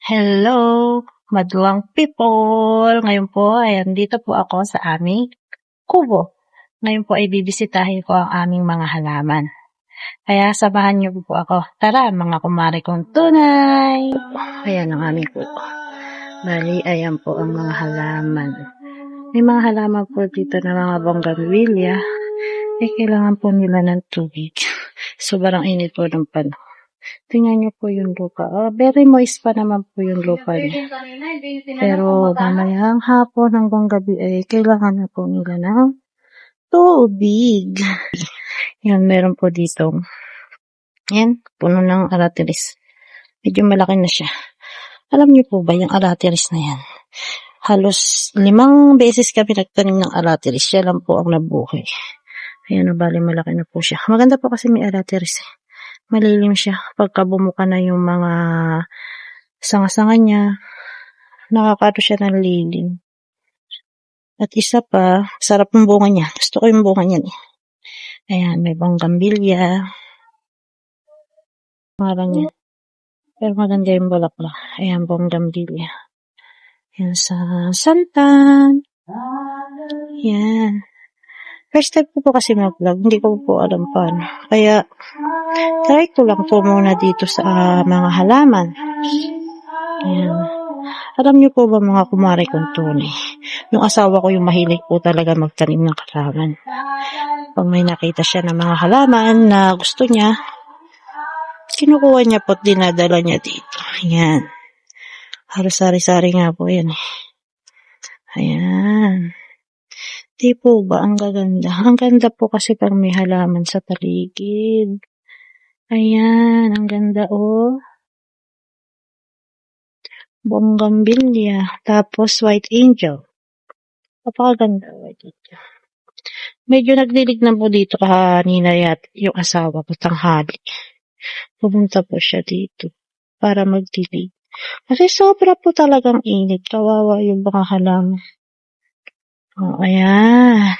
Hello, maduwang people! Ngayon po ay andito po ako sa aming kubo. Ngayon po ay bibisitahin ko ang aming mga halaman. Kaya samahan niyo po ako. Tara, mga kumare kong tunay! Ayan ang aming kubo. Bali, ayan po ang mga halaman. May mga halaman po dito na mga bonggambilya. Kailangan po nila ng tubig. Sobrang init po ng panahon. Tingnan niyo po yung lupa. Very moist pa naman po yung lupa niya. Pero mamayang hapon hanggang gabi ay kailangan na po nila ng tubig. Yan, meron po dito. Yan, puno ng aratilis. Medyo malaki na siya. Alam niyo po ba yung aratilis na yan? Halos 5 beses kami nagtanim ng aratilis. Siya lang po ang nabuhay. Ayan, bali malaki na po siya. Maganda po kasi may aratilis. Malilim siya. Pagka bumuka na yung mga sanga-sanga niya, nakakato siya ng lilim. At isa pa, sarap ng bunga niya. Gusto ko yung bunga niya. Ayan, may bonggambilya. Pangalan niya. Pero maganda yung bulaklak. Ayan, bonggambilya. Ayan, sa santan. Ayan. First time ko po kasi mag-vlog. Hindi ko po alam paano. Kaya, try ko lang po muna dito sa mga halaman. Ayan. Alam niyo po ba mga kumare kong tunay? Yung asawa ko yung mahilig po talaga magtanim ng halaman. Pag may nakita siya ng mga halaman na gusto niya, kinukuha niya po at dinadala niya dito. Ayan. Halos sari-sari nga po yan. Ayan. Di po ba? Ang gaganda. Ang ganda po kasi pag may halaman sa paligid. Ayan. Ang ganda oh. Bonggambilya. Tapos white angel. Napakaganda white angel. Medyo nagdilig na po dito kanina yung asawa ko tanghali. Pumunta po siya dito para magdilig. Kasi sobra po talagang init. Kawawa yung mga halaman. Oh, ayan.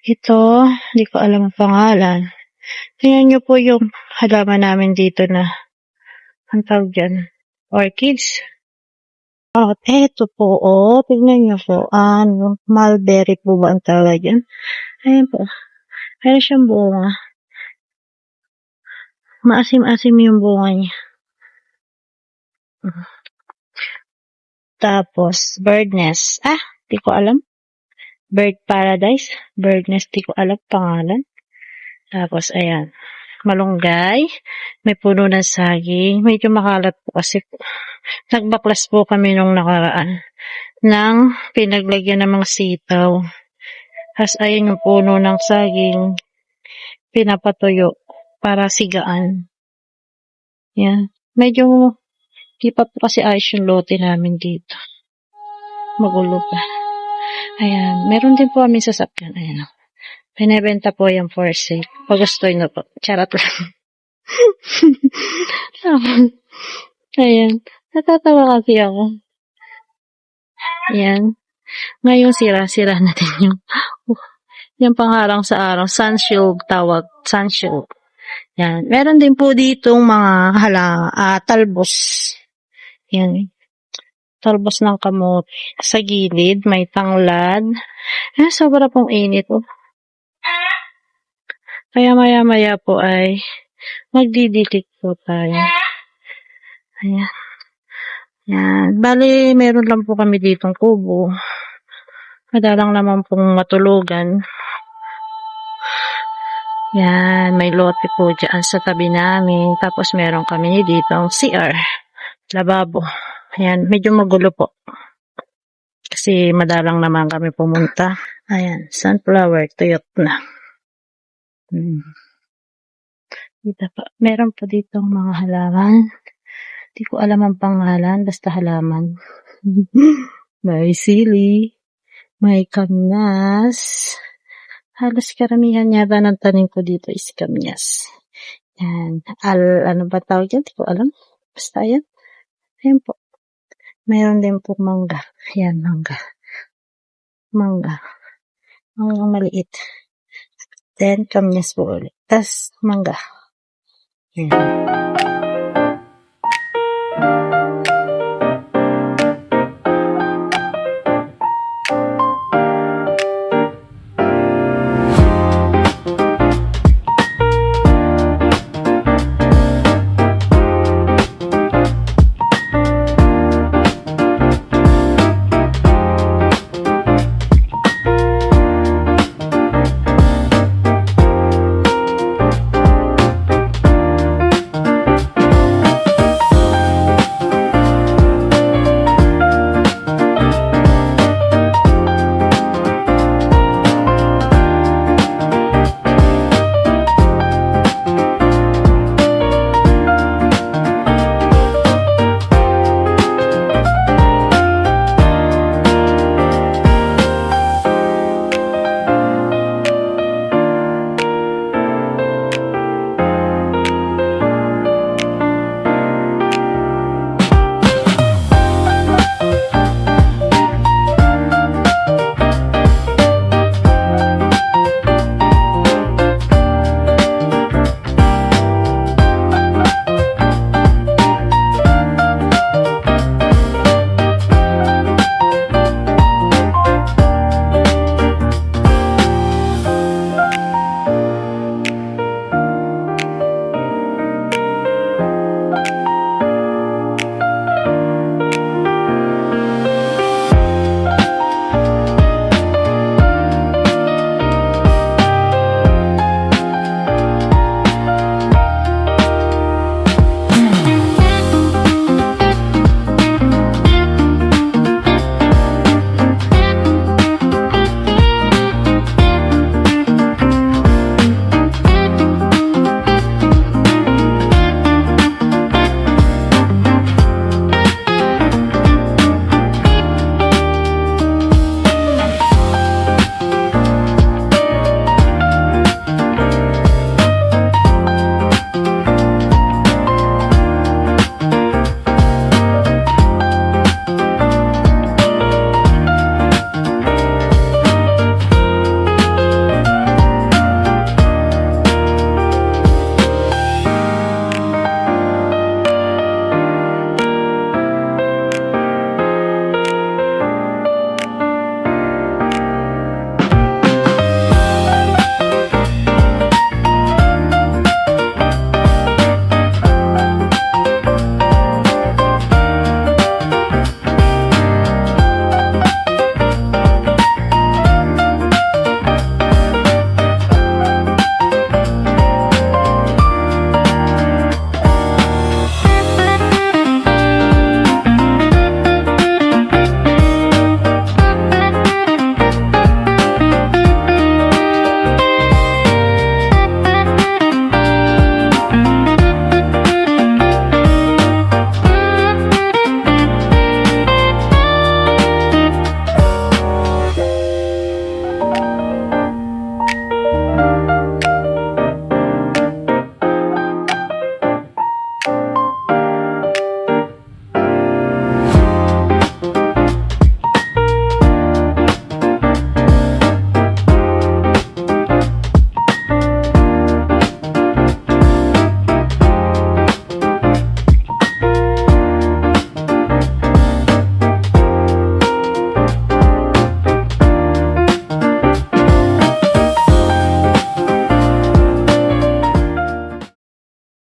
Ito, hindi ko alam ang pangalan. Tingnan nyo po yung halaman namin dito na ang tawag dyan, orchids. At eto po, tingnan nyo po, mulberry po ba ang tawag dyan? Ayan po. Meron siyang bunga. Maasim-asim yung bunga niya. Tapos, bird nest. Di ko alam. Bird paradise. Bird nest, di ko alam pangalan. Tapos, ayan. Malunggay. May puno ng saging. Medyo makalat po kasi nagbaklas po kami nung nakaraan ng pinaglagyan ng mga sitaw. Tapos, ayan yung puno ng saging. Pinapatuyo para sigaan. Yan. Medyo di pa po kasi ayos yung lote namin dito. Magulo pa. Ayan. Meron din po kami sasakyan. Ayan. Pinebenta po yung for sale. Pag gusto nyo po. Charot lang. Ayan. Natatawa kasi ako. Ayan. Ngayon sira-sira natin yung pangharang sa araw. Sunshield tawag. Sunshield. Yan. Meron din po ditong mga talbos. Yan. Talbos ng kamote. Sa gilid, may tanglad. Sobra pong init. Kaya maya-maya po ay magdidilik po tayo. Ayan. Yan. Bali, meron lang po kami ditong kubo. Madalang naman pong matulugan. Yan. May lote po dyan sa tabi namin. Tapos meron kami ditong CR. Lababo. Ayan. Medyo magulo po. Kasi madalang naman kami pumunta. Ayan. Sunflower. Tuyot na. Dito pa. Meron po ditong mga halaman. Di ko alam ang pangalan, basta halaman. May sili, may kamyas. Halos karamihan yata ng tanim ko dito is kamyas. Yan. Ano ba tawag yan? Di ko alam. Basta yan. Ayan po. Mayroon din po mangga. Yan, mangga. Mangga. Manggang maliit. Then, kamyas po ulit. Tas, mangga. Yan.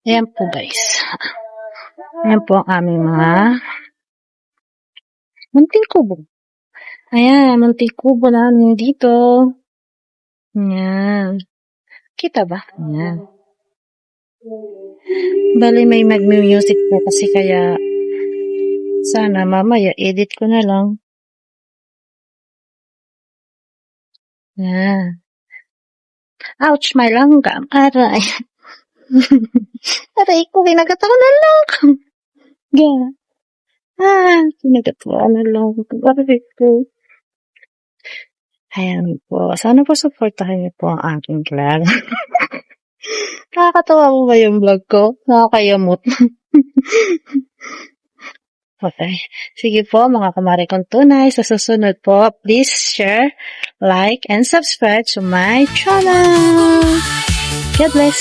Ayan po guys. Ayan po ang aming mga munting kubo. Ayan, munting kubo namin dito. Ayan. Kita ba? Ayan. Bali may mag-music po kasi kaya sana mamaya edit ko na lang. Ayan. Ouch, may langgam. Aray. Aray ko, kinagat ako ng langgam. Yeah. Kinagat ko na lang. Aray ko. Ayan po. Sana po supportahan niyo po ang aking vlog. Nakakatawa mo ba yung vlog ko? Nakakayamot. Okay. Sige po mga kumare kong tunay. Sa susunod po, please share, like, and subscribe to my channel. God bless.